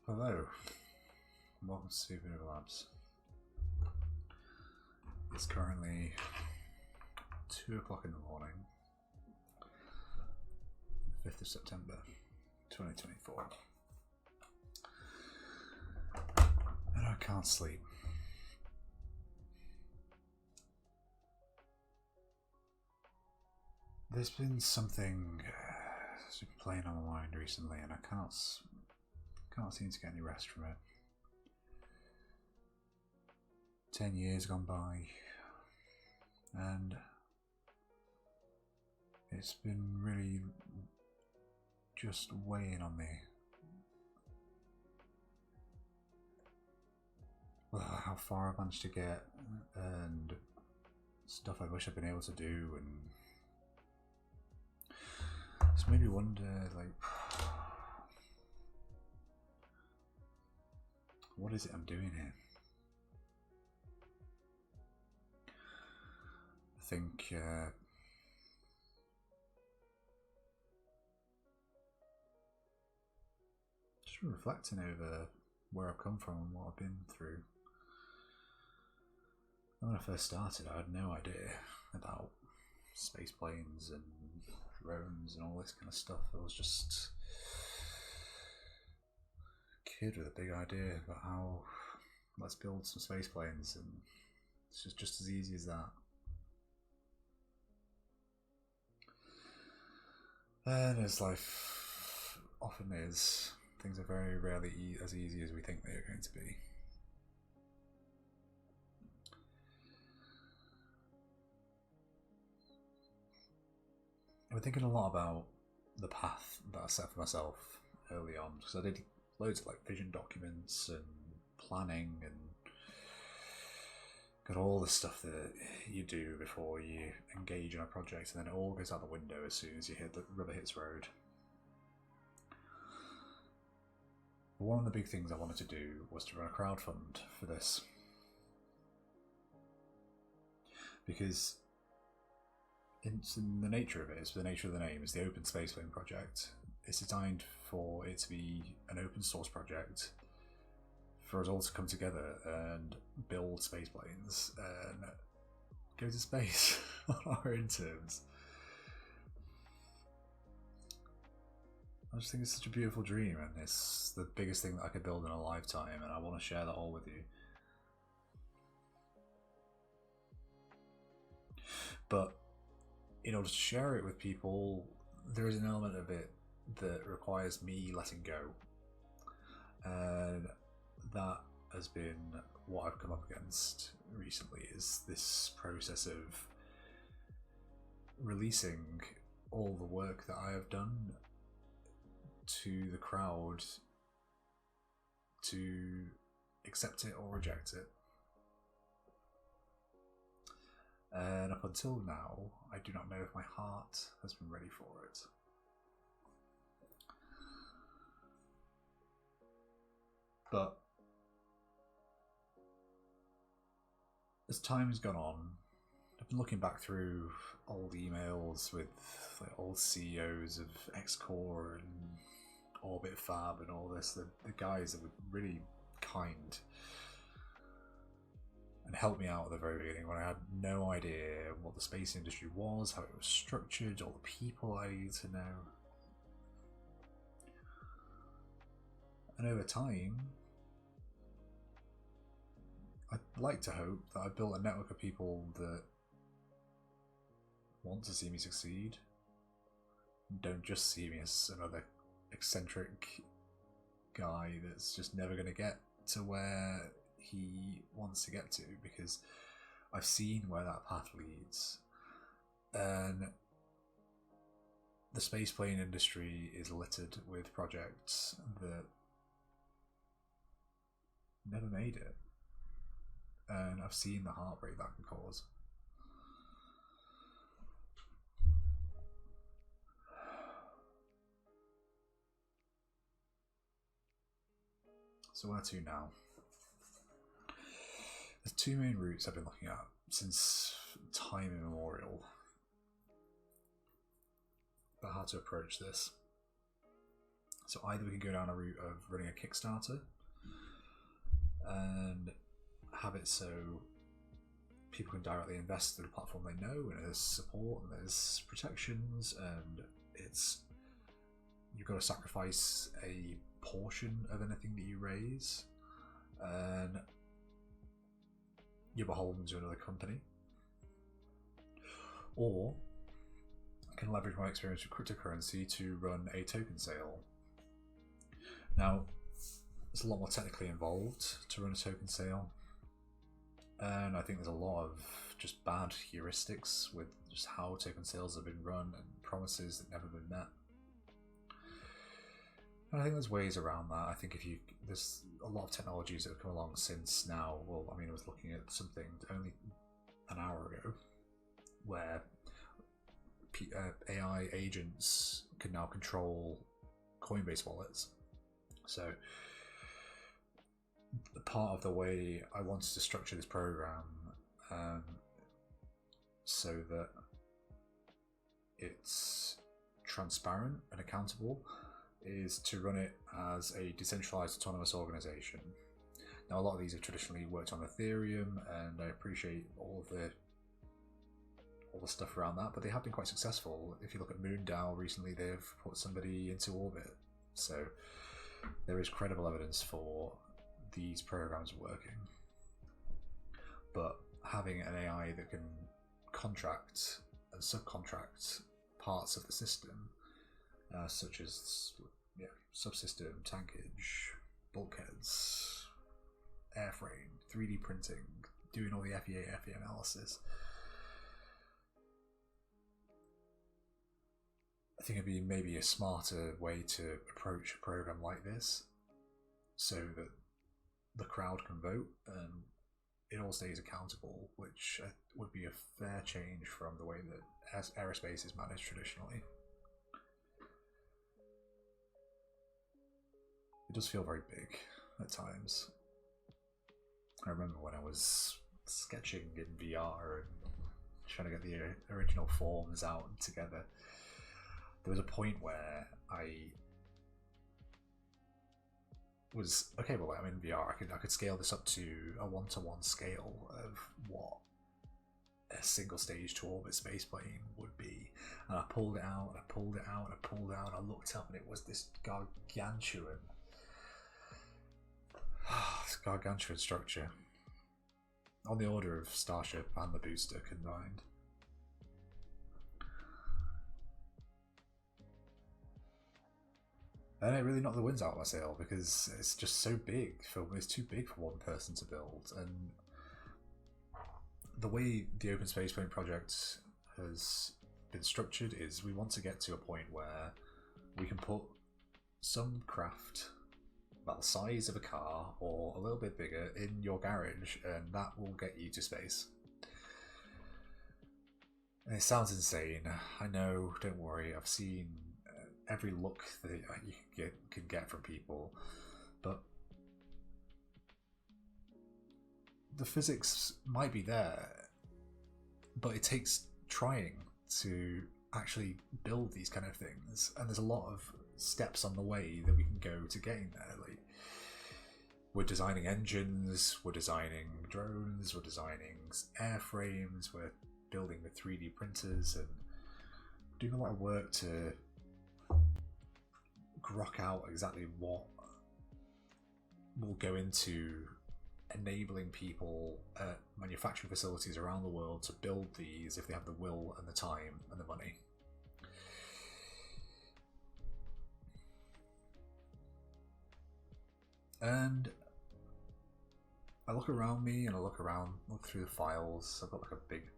Hello, welcome to Supernova Labs. It's currently 2 o'clock in the morning, 5th of September 2024, and I can't sleep. There's been something that's been playing on my mind recently, and I can't seem to get any rest from it. 10 years gone by, and it's been really just weighing on me. Well, how far I've managed to get, and stuff I wish I'd been able to do, and it's made me wonder, like, what is it I'm doing here? I think just reflecting over where I've come from and what I've been through. When I first started, I had no idea about space planes and drones and all this kind of stuff. I was just a kid with a big idea about how let's build some space planes, and it's just as easy as that. And as life often is, things are very rarely as easy as we think they are going to be. I've been thinking a lot about the path that I set for myself early on, because I did loads of like vision documents and planning and got all the stuff that you do before you engage in a project, and then it all goes out the window as soon as you hit the rubber hits road. But one of the big things I wanted to do was to run a crowdfund for this, because it's in the nature of it, it's the nature of the name, is the Open Spaceplane project. It's designed for it to be an open source project for us all to come together and build space planes and go to space on our own terms. I just think it's such a beautiful dream, and it's the biggest thing that I could build in a lifetime, and I want to share that all with you. But in order to share it with people, there is an element of it that requires me letting go, and that has been what I've come up against recently, is this process of releasing all the work that I have done to the crowd to accept it or reject it. And up until now, I do not know if my heart has been ready for it. But as time has gone on, I've been looking back through old emails with like old CEOs of X-Core and Orbit Fab and all this, the guys that were really kind and helped me out at the very beginning when I had no idea what the space industry was, how it was structured, all the people I needed to know. And over time, I'd like to hope that I've built a network of people that want to see me succeed, don't just see me as another eccentric guy that's just never going to get to where he wants to get to, because I've seen where that path leads, and the spaceplane industry is littered with projects that never made it, and I've seen the heartbreak that can cause. So where to now? There's two main routes I've been looking at since time immemorial about how to approach this. So either we can go down a route of running a Kickstarter and have it so people can directly invest through the platform they know, and there's support and there's protections, and you've got to sacrifice a portion of anything that you raise, and you're beholden to another company. Or I can leverage my experience with cryptocurrency to run a token sale. Now, there's a lot more technically involved to run a token sale, and I think there's a lot of just bad heuristics with just how token sales have been run and promises that never been met. And I think there's ways around that. I think there's a lot of technologies that have come along since now. Well, I mean, I was looking at something only an hour ago where AI agents can now control Coinbase wallets. So part of the way I wanted to structure this program so that it's transparent and accountable is to run it as a decentralized autonomous organization. Now, a lot of these have traditionally worked on Ethereum, and I appreciate all the stuff around that, but they have been quite successful. If you look at MoonDAO recently, they've put somebody into orbit, so there is credible evidence for these programs working. But having an AI that can contract and subcontract parts of the system, such as subsystem, tankage, bulkheads, airframe, 3D printing, doing all the FEA, FE analysis, I think it'd be maybe a smarter way to approach a program like this, so that the crowd can vote and it all stays accountable, which would be a fair change from the way that aerospace is managed traditionally. It does feel very big at times. I remember when I was sketching in VR and trying to get the original forms out together, there was a point where I was, okay, well, I'm in VR, I could scale this up to a 1-to-1 scale of what a single stage to orbit spaceplane would be. And I pulled it out, and I pulled it out, and I pulled it out, and I looked up, and it was this gargantuan structure, on the order of Starship and the booster combined. And it really knocked the winds out of my sail, because it's just so big. It's too big for one person to build. And the way the Open Spaceplane project has been structured is we want to get to a point where we can put some craft about the size of a car or a little bit bigger in your garage, and that will get you to space. And it sounds insane, I know, don't worry, I've seen every look that you can get from people, but the physics might be there, but it takes trying to actually build these kind of things, and there's a lot of steps on the way that we can go to getting there. Like, we're designing engines, we're designing drones, we're designing airframes, we're building with 3D printers, and doing a lot of work to grok out exactly what will go into enabling people at manufacturing facilities around the world to build these if they have the will and the time and the money. And I look around me and I look through the files. I've got like a big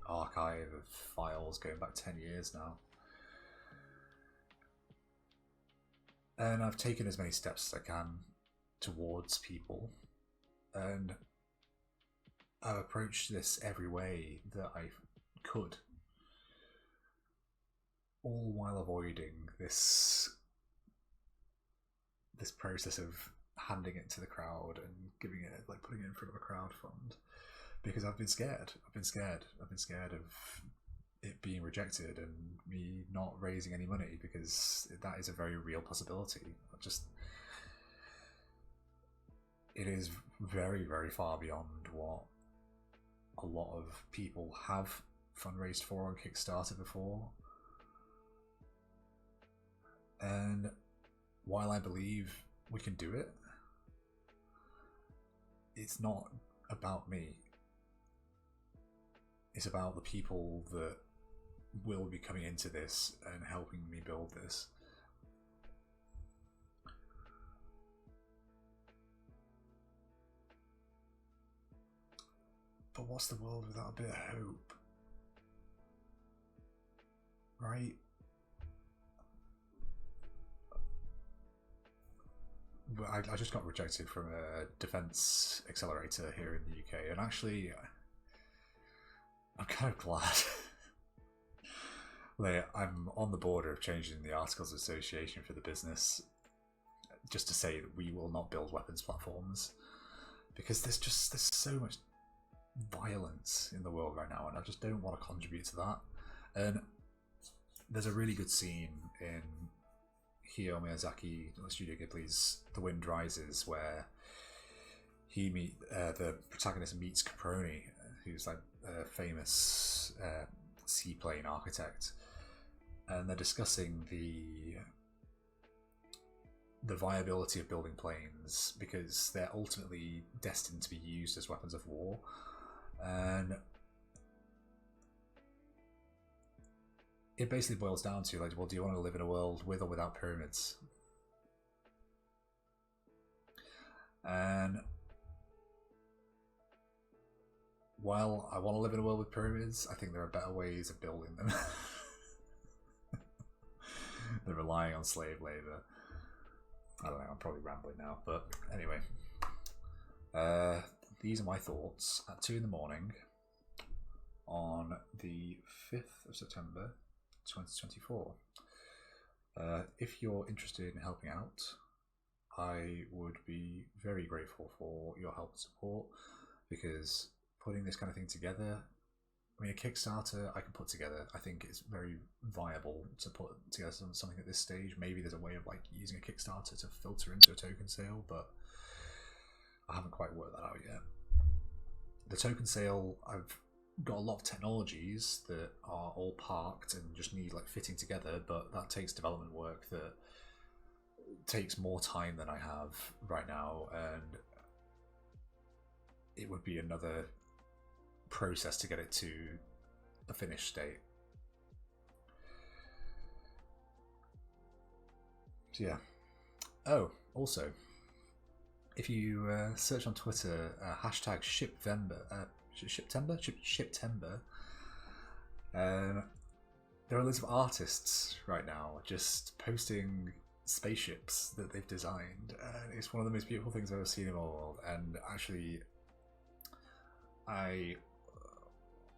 archive of files going back 10 years now. And I've taken as many steps as I can towards people, and I've approached this every way that I could, all while avoiding this process of handing it to the crowd and giving it, like putting it in front of a crowd fund, because I've been scared. I've been scared of it being rejected and me not raising any money, because that is a very real possibility. It is very, very far beyond what a lot of people have fundraised for on Kickstarter before. And while I believe we can do it, it's not about me. It's about the people that will be coming into this and helping me build this. But what's the world without a bit of hope? Right? I just got rejected from a defense accelerator here in the UK, and actually I'm kind of glad. Like, I'm on the border of changing the Articles of Association for the business just to say that we will not build weapons platforms, because there's so much violence in the world right now, and I just don't want to contribute to that. And there's a really good scene in Hayao Miyazaki, Studio Ghibli's The Wind Rises, where the protagonist meets Caproni, who's like a famous seaplane architect, and they're discussing the viability of building planes, because they're ultimately destined to be used as weapons of war. And it basically boils down to, like, well, do you want to live in a world with or without pyramids? And while I want to live in a world with pyramids, I think there are better ways of building them than relying on slave labor. I don't know, I'm probably rambling now, but anyway. These are my thoughts at 2 in the morning on the 5th of September 2024. If you're interested in helping out, I would be very grateful for your help and support, because putting this kind of thing together, I mean, a Kickstarter I can put together. I think it's very viable to put together something at this stage. Maybe there's a way of like using a Kickstarter to filter into a token sale, but I haven't quite worked that out yet. The token sale, I've got a lot of technologies that are all parked and just need like fitting together, but that takes development work that takes more time than I have right now, and it would be another process to get it to a finished state. So yeah. Oh, also, if you search on Twitter hashtag Shiptember, there are loads of artists right now just posting spaceships that they've designed. It's one of the most beautiful things I've ever seen in my world, and actually I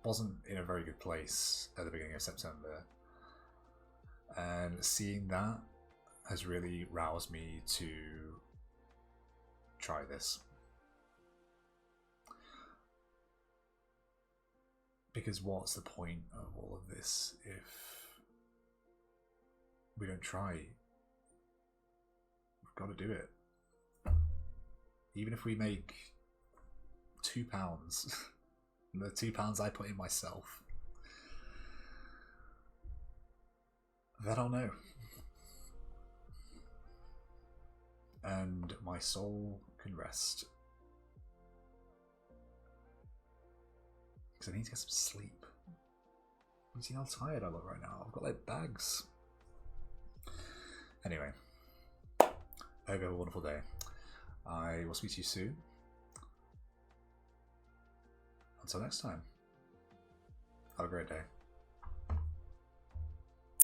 wasn't in a very good place at the beginning of September, and seeing that has really roused me to try this. Because what's the point of all of this if we don't try? We've got to do it. Even if we make £2, the £2 I put in myself, then I'll know. And my soul can rest. Because I need to get some sleep. You see how tired I look right now? I've got like bags. Anyway, I hope you have a wonderful day. I will speak to you soon. Until next time, have a great day.